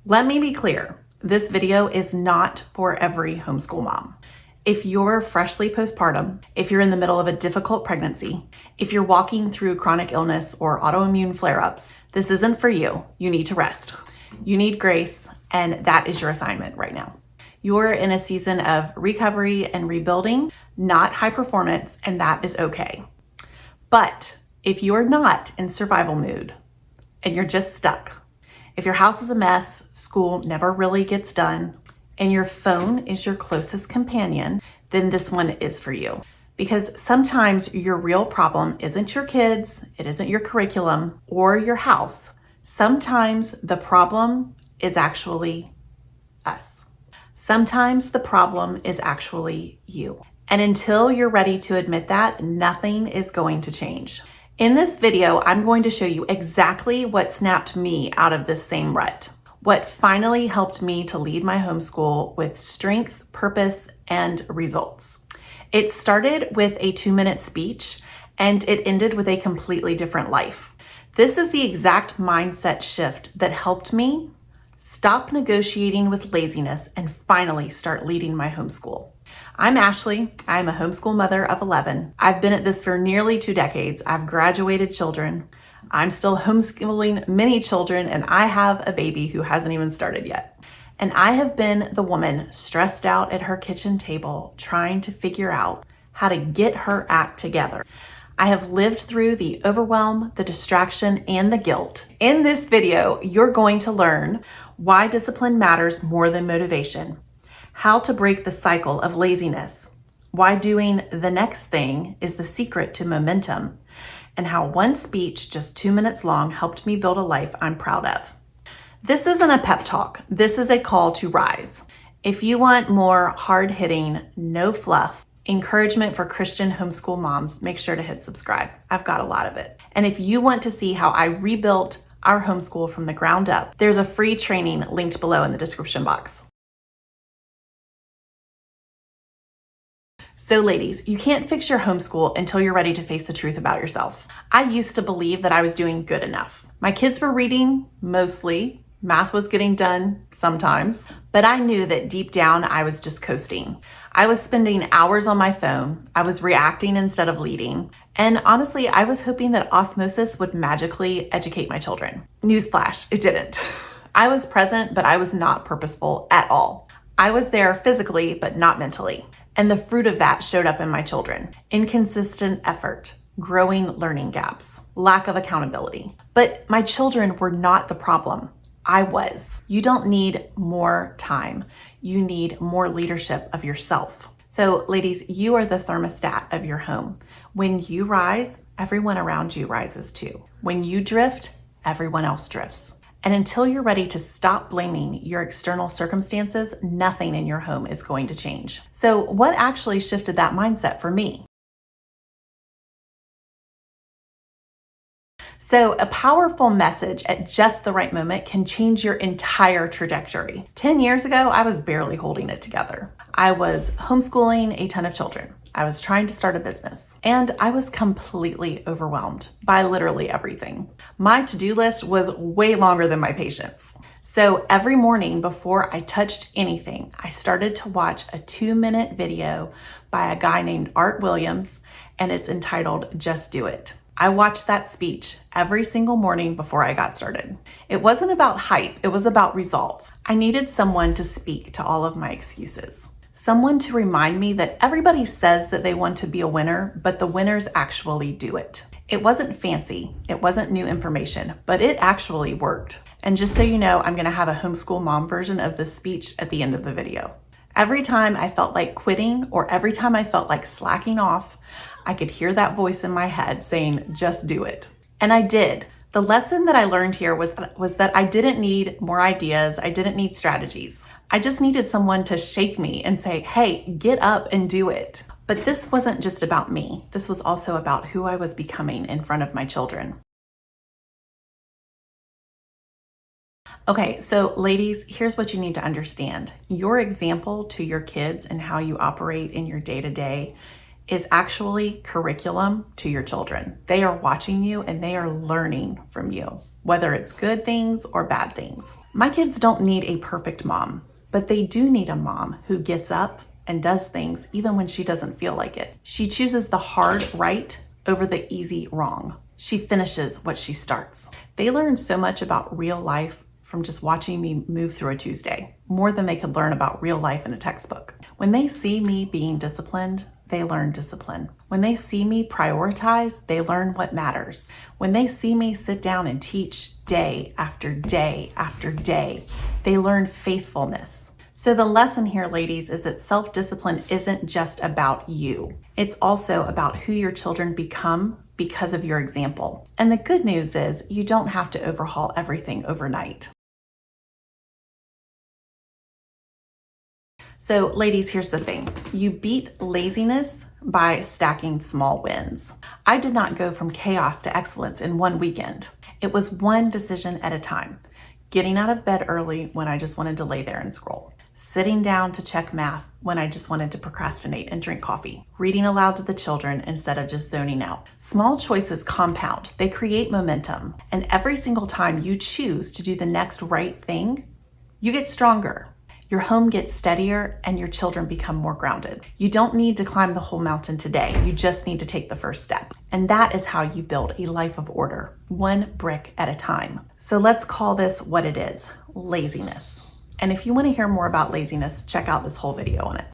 Let me be clear, this video is not for every homeschool mom. If you're freshly postpartum, if you're in the middle of a difficult pregnancy, if you're walking through chronic illness or autoimmune flare-ups, this isn't for you. You need to rest. You need grace, and that is your assignment right now. You're in a season of recovery and rebuilding, not high performance, and that is okay. But if you're not in survival mood and you're just stuck, if your house is a mess, school never really gets done, and your phone is your closest companion, then this one is for you. Because sometimes your real problem isn't your kids, it isn't your curriculum or your house. Sometimes the problem is actually us. Sometimes the problem is actually you. And until you're ready to admit that, nothing is going to change. In this video, I'm going to show you exactly what snapped me out of this same rut. What finally helped me to lead my homeschool with strength, purpose, and results. It started with a 2-minute speech, and it ended with a completely different life. This is the exact mindset shift that helped me stop negotiating with laziness and finally start leading my homeschool. I'm Ashley. I'm a homeschool mother of 11. I've been at this for nearly 2 decades. I've graduated children. I'm still homeschooling many children, and I have a baby who hasn't even started yet. And I have been the woman stressed out at her kitchen table trying to figure out how to get her act together. I have lived through the overwhelm, the distraction, and the guilt. In this video, you're going to learn why discipline matters more than motivation, how to break the cycle of laziness, why doing the next thing is the secret to momentum, and how one speech just 2 minutes long helped me build a life I'm proud of. This isn't a pep talk. This is a call to rise. If you want more hard-hitting, no fluff, encouragement for Christian homeschool moms, make sure to hit subscribe. I've got a lot of it. And if you want to see how I rebuilt our homeschool from the ground up, there's a free training linked below in the description box. So ladies, you can't fix your homeschool until you're ready to face the truth about yourself. I used to believe that I was doing good enough. My kids were reading, mostly. Math was getting done, sometimes. But I knew that deep down, I was just coasting. I was spending hours on my phone. I was reacting instead of leading. And honestly, I was hoping that osmosis would magically educate my children. Newsflash, it didn't. I was present, but I was not purposeful at all. I was there physically, but not mentally. And the fruit of that showed up in my children. Inconsistent effort, growing learning gaps, lack of accountability. But my children were not the problem. I was. You don't need more time. You need more leadership of yourself. So ladies, you are the thermostat of your home. When you rise, everyone around you rises too. When you drift, everyone else drifts. And until you're ready to stop blaming your external circumstances, nothing in your home is going to change. So what actually shifted that mindset for me? So a powerful message at just the right moment can change your entire trajectory. 10 years ago, I was barely holding it together. I was homeschooling a ton of children. I was trying to start a business, and I was completely overwhelmed by literally everything. My to-do list was way longer than my patience. So every morning before I touched anything, I started to watch a 2-minute video by a guy named Art Williams, and it's entitled Just Do It. I watched that speech every single morning before I got started. It wasn't about hype, it was about resolve. I needed someone to speak to all of my excuses. Someone to remind me that everybody says that they want to be a winner, but the winners actually do it. It wasn't fancy, it wasn't new information, but it actually worked. And just so you know, I'm gonna have a homeschool mom version of this speech at the end of the video. Every time I felt like quitting or every time I felt like slacking off, I could hear that voice in my head saying, just do it. And I did. The lesson that I learned here was that I didn't need more ideas, I didn't need strategies. I just needed someone to shake me and say, hey, get up and do it. But this wasn't just about me. This was also about who I was becoming in front of my children. Okay, so ladies, here's what you need to understand. Your example to your kids and how you operate in your day-to-day is actually curriculum to your children. They are watching you and they are learning from you. whether it's good things or bad things. My kids don't need a perfect mom, but they do need a mom who gets up and does things even when she doesn't feel like it. She chooses the hard right over the easy wrong. She finishes what she starts. They learn so much about real life from just watching me move through a Tuesday, more than they could learn about real life in a textbook. When they see me being disciplined, they learn discipline. When they see me prioritize, they learn what matters. When they see me sit down and teach day after day after day, they learn faithfulness. So the lesson here, ladies, is that self-discipline isn't just about you. It's also about who your children become because of your example. And the good news is you don't have to overhaul everything overnight. So ladies, here's the thing. You beat laziness by stacking small wins. I did not go from chaos to excellence in one weekend. It was one decision at a time. Getting out of bed early when I just wanted to lay there and scroll. Sitting down to check math when I just wanted to procrastinate and drink coffee. Reading aloud to the children instead of just zoning out. Small choices compound. They create momentum. And every single time you choose to do the next right thing, you get stronger. Your home gets steadier and your children become more grounded. You don't need to climb the whole mountain today. You just need to take the first step. And that is how you build a life of order, one brick at a time. So let's call this what it is, laziness. And if you want to hear more about laziness, check out this whole video on it.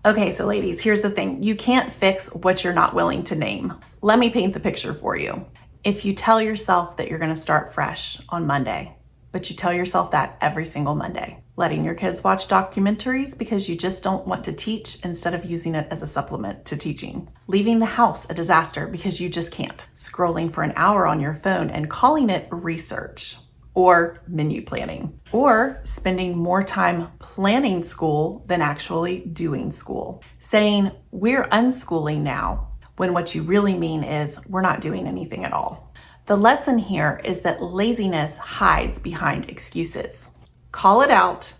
Okay, so ladies, here's the thing. You can't fix what you're not willing to name. Let me paint the picture for you. If you tell yourself that you're going to start fresh on Monday, but you tell yourself that every single Monday, letting your kids watch documentaries because you just don't want to teach instead of using it as a supplement to teaching, leaving the house a disaster because you just can't, scrolling for an hour on your phone and calling it research or menu planning, or spending more time planning school than actually doing school, saying we're unschooling now, when what you really mean is we're not doing anything at all. The lesson here is that laziness hides behind excuses. Call it out,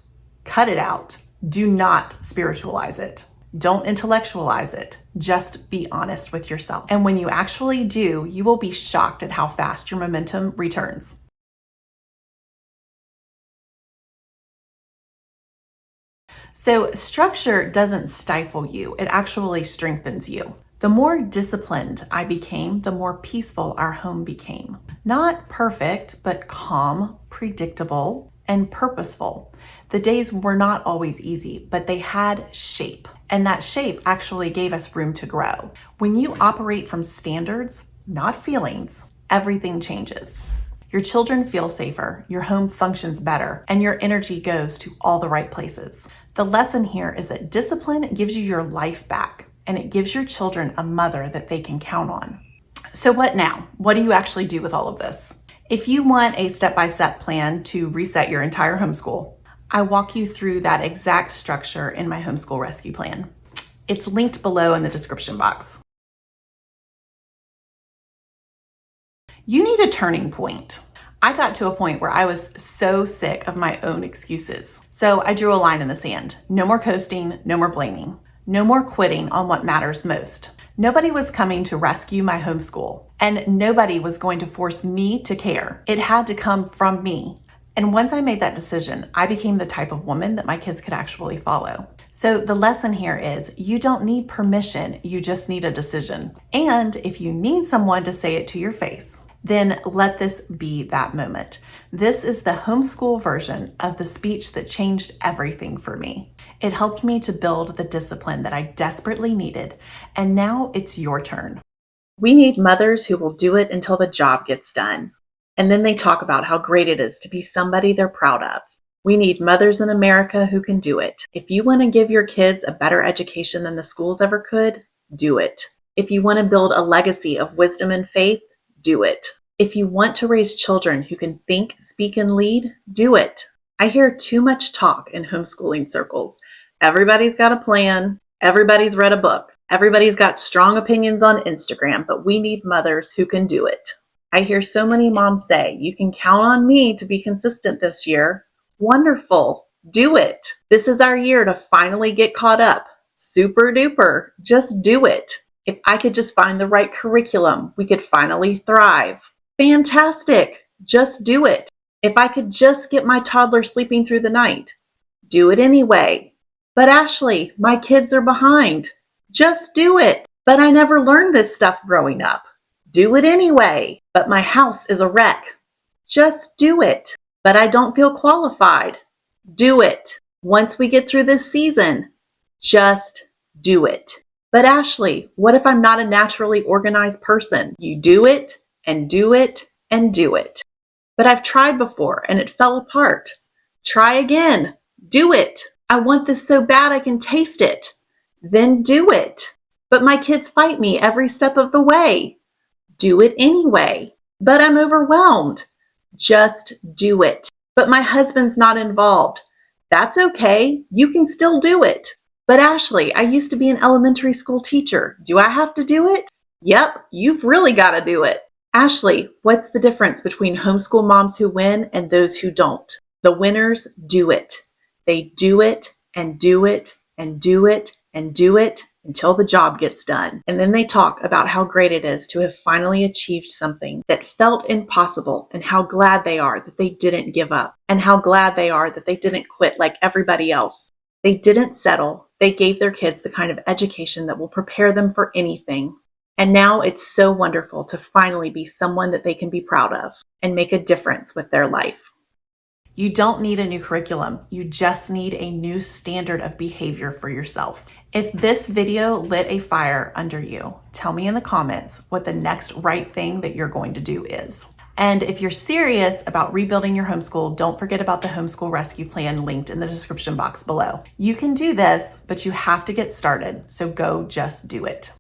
cut it out. Do not spiritualize it. Don't intellectualize it. Just be honest with yourself. And when you actually do, you will be shocked at how fast your momentum returns. So structure doesn't stifle you. It actually strengthens you. The more disciplined I became, the more peaceful our home became. Not perfect, but calm, predictable, and purposeful. The days were not always easy, but they had shape. And that shape actually gave us room to grow. When you operate from standards, not feelings, everything changes. Your children feel safer, your home functions better, and your energy goes to all the right places. The lesson here is that discipline gives you your life back. And it gives your children a mother that they can count on. So what now? What do you actually do with all of this? If you want a step-by-step plan to reset your entire homeschool, I walk you through that exact structure in my homeschool rescue plan. It's linked below in the description box. You need a turning point. I got to a point where I was so sick of my own excuses. So I drew a line in the sand. No more coasting, no more blaming. No more quitting on what matters most. Nobody was coming to rescue my homeschool, and nobody was going to force me to care. It had to come from me. And once I made that decision, I became the type of woman that my kids could actually follow. So the lesson here is you don't need permission, you just need a decision. And if you need someone to say it to your face, then let this be that moment. This is the homeschool version of the speech that changed everything for me. It helped me to build the discipline that I desperately needed, and now it's your turn. We need mothers who will do it until the job gets done. And then they talk about how great it is to be somebody they're proud of. We need mothers in America who can do it. If you want to give your kids a better education than the schools ever could, do it. If you want to build a legacy of wisdom and faith, do it. If you want to raise children who can think, speak, and lead, do it. I hear too much talk in homeschooling circles. Everybody's got a plan. Everybody's read a book. Everybody's got strong opinions on Instagram, but we need mothers who can do it. I hear so many moms say, you can count on me to be consistent this year. Wonderful. Do it. This is our year to finally get caught up. Super duper. Just do it. If I could just find the right curriculum, we could finally thrive. Fantastic. Just do it. If I could just get my toddler sleeping through the night, do it anyway. But Ashley, my kids are behind. Just do it. But I never learned this stuff growing up. Do it anyway. But my house is a wreck. Just do it. But I don't feel qualified. Do it. Once we get through this season, just do it. But Ashley, what if I'm not a naturally organized person? You do it and do it and do it. But I've tried before and it fell apart. Try again. Do it. I want this so bad I can taste it. Then do it. But my kids fight me every step of the way. Do it anyway. But I'm overwhelmed. Just do it. But my husband's not involved. That's okay. You can still do it. But Ashley, I used to be an elementary school teacher. Do I have to do it? Yep, you've really got to do it. Ashley, what's the difference between homeschool moms who win and those who don't? The winners do it. They do it and do it and do it and do it until the job gets done. And then they talk about how great it is to have finally achieved something that felt impossible and how glad they are that they didn't give up and how glad they are that they didn't quit like everybody else. They didn't settle. They gave their kids the kind of education that will prepare them for anything. And now it's so wonderful to finally be someone that they can be proud of and make a difference with their life. You don't need a new curriculum. You just need a new standard of behavior for yourself. If this video lit a fire under you, tell me in the comments what the next right thing that you're going to do is. And if you're serious about rebuilding your homeschool, don't forget about the Homeschool Rescue Plan linked in the description box below. You can do this, but you have to get started, so go just do it.